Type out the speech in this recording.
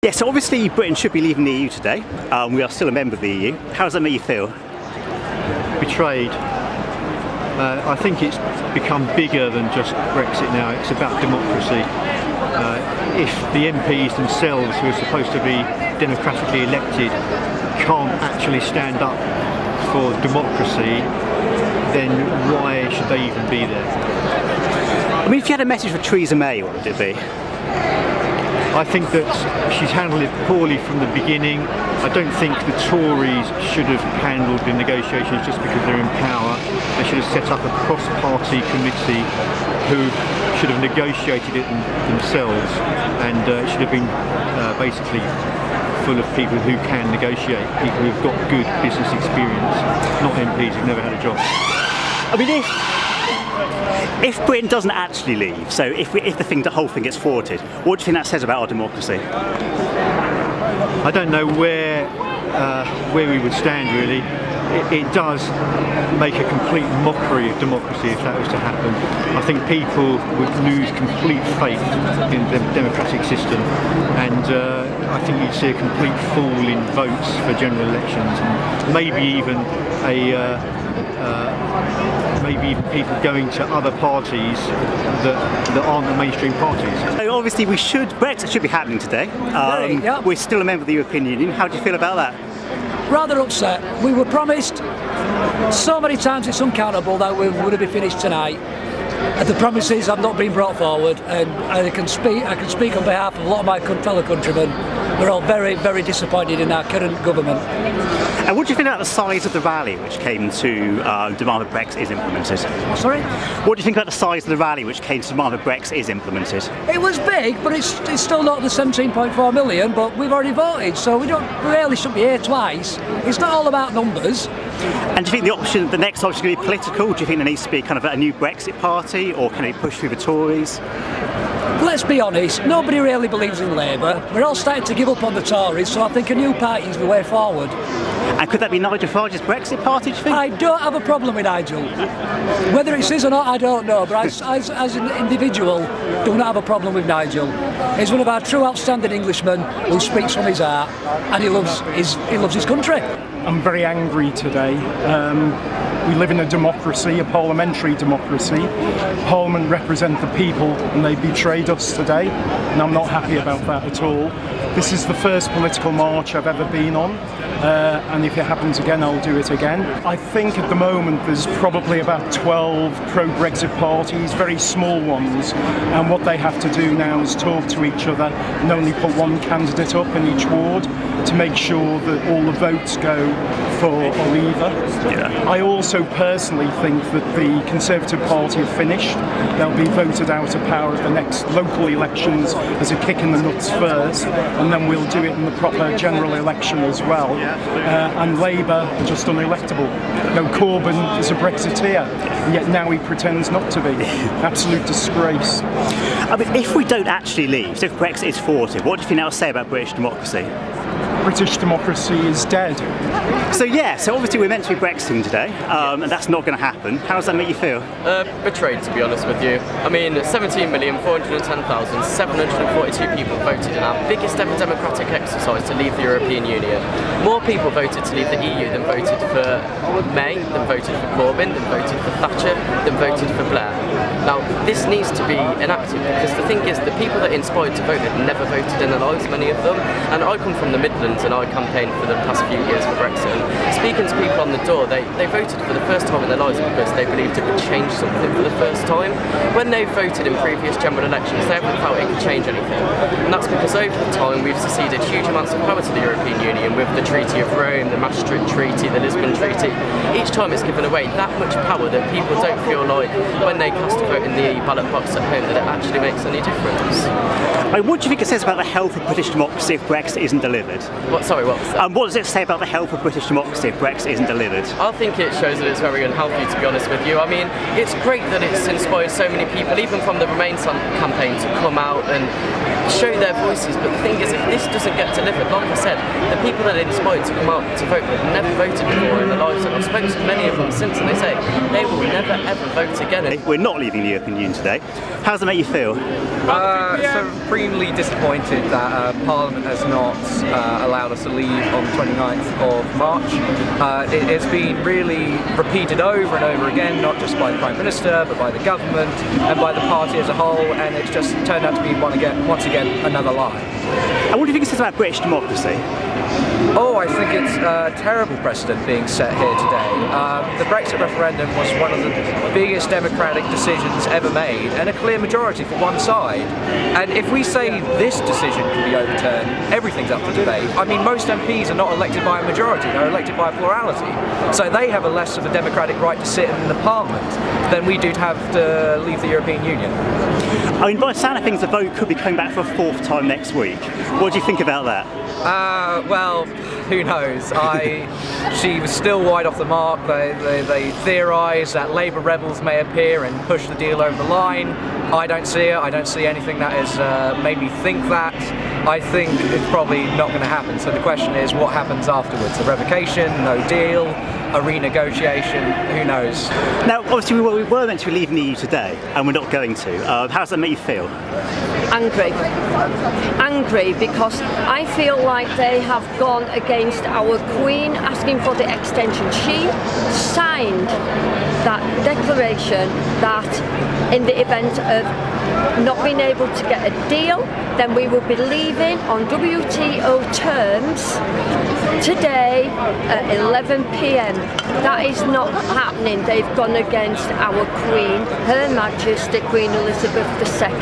Yes, so obviously Britain should be leaving the EU today. We are still a member of the EU. How does that make you feel? Betrayed. I think it's become bigger than just Brexit now. It's about democracy. If the MPs themselves, who are supposed to be democratically elected, can't actually stand up for democracy, then why should they even be there? I mean, if you had a message for Theresa May, what would it be? I think that she's handled it poorly from the beginning. I don't think the Tories should have handled the negotiations just because they're in power. They should have set up a cross-party committee who should have negotiated it themselves, and it should have been basically full of people who can negotiate, people who've got good business experience, not MPs who've never had a job. I mean, if Britain doesn't actually leave, so if the whole thing gets thwarted, what do you think that says about our democracy? I don't know where we would stand really. It does make a complete mockery of democracy if that was to happen. I think people would lose complete faith in the democratic system, and I think you'd see a complete fall in votes for general elections, and maybe even people going to other parties that aren't the mainstream parties. So obviously Brexit should be happening today. Yep. We're still a member of the European Union. How do you feel about that? Rather upset. We were promised so many times it's uncountable that we would have been finished tonight. The promises have not been brought forward, and I can speak on behalf of a lot of my fellow countrymen. We're all very, very disappointed in our current government. And what do you think about the size of the rally which came to demand that Brexit is implemented? Sorry? What do you think about the size of the rally which came to demand that Brexit is implemented? It was big, but it's still not the 17.4 million, but we've already voted, so we really shouldn't be here twice. It's not all about numbers. And do you think the next option is going to be political? Do you think there needs to be kind of a new Brexit party, or can it push through the Tories? Let's be honest, nobody really believes in Labour. We're all starting to give up on the Tories, so I think a new party is the way forward. And could that be Nigel Farage's Brexit party, do you think? I don't have a problem with Nigel. Whether it's his or not, I don't know, but as an individual, do not have a problem with Nigel. He's one of our true outstanding Englishmen who speaks from his heart, and he loves his country. I'm very angry today. We live in a democracy, a parliamentary democracy. Parliament represent the people, and they betrayed us today, and I'm not happy about that at all. This is the first political march I've ever been on, and if it happens again, I'll do it again. I think at the moment there's probably about 12 pro-Brexit parties, very small ones, and what they have to do now is talk to each other and only put one candidate up in each ward to make sure that all the votes go for or either. Yeah. I also personally think that the Conservative Party have finished. They'll be voted out of power at the next local elections as a kick in the nuts first, and then we'll do it in the proper general election as well. And Labour are just unelectable. No, Corbyn is a Brexiteer, and yet now he pretends not to be. Absolute disgrace. I mean, if we don't actually leave, so if Brexit is thwarted, what do you think that will say about British democracy? British democracy is dead. So obviously we're meant to be Brexiting today, and that's not going to happen. How does that make you feel? Betrayed, to be honest with you. I mean, 17,410,742 people voted in our biggest ever democratic exercise to leave the European Union. More people voted to leave the EU than voted for May, than voted for Corbyn, than voted for Thatcher, than voted for Blair. Now, this needs to be enacted, because the thing is, the people that inspired to vote had never voted in their lives, many of them, and I come from the Midlands and I campaigned for the past few years for Brexit. And speaking to people on the door, they voted for the first time in their lives because they believed it would change something for the first time. When they voted in previous general elections, they haven't felt it could change anything. And that's because over time we've seceded huge amounts of power to the European Union with the Treaty of Rome, the Maastricht Treaty, the Lisbon Treaty. Each time it's given away that much power that people don't feel like when they cast a vote in the ballot box at home that it actually makes any difference. What do you think it says about the health of British democracy if Brexit isn't delivered? Sorry, what was that? What does it say about the health of British democracy if Brexit isn't delivered? I think it shows that it's very unhealthy, to be honest with you. I mean, it's great that it's inspired so many people, even from the Remain campaign, to come out and show their voices. But the thing is, if this doesn't get delivered, like I said, the people that are inspired to come out to vote have never voted before in their lives, and I've spoken to many of them since, and they say they will never ever vote again. We're not leaving the European Union today. How does it make you feel? Supremely disappointed that Parliament has not allowed us to leave on the 29th of March. It's been really repeated over and over again, not just by the Prime Minister, but by the government and by the party as a whole, and it's just turned out to be once again another lie. And what do you think it says about British democracy? Oh, I think it's a terrible precedent being set here today. The Brexit referendum was one of the biggest democratic decisions ever made, and a clear majority for one side. And if we say this decision can be overturned, everything's up for debate. I mean, most MPs are not elected by a majority, they're elected by a plurality. So they have a less of a democratic right to sit in the Parliament than we do to have to leave the European Union. I mean, by the sound of things, the vote could be coming back for a fourth time next week. What do you think about that? Well, who knows? She was still wide off the mark. They theorise that Labour rebels may appear and push the deal over the line. I don't see it. I don't see anything that has made me think that. I think it's probably not going to happen. So the question is, what happens afterwards? A revocation, no deal, a renegotiation, who knows? Now, obviously we were meant to be leaving the EU today, and we're not going to. How does that make you feel? Angry. Angry because I feel like they have gone against our Queen asking for the extension. She signed that declaration that in the event of not being able to get a deal, then we will be leaving on WTO terms today at 11 PM. That is not happening. They've gone against our Queen, Her Majesty Queen Elizabeth II.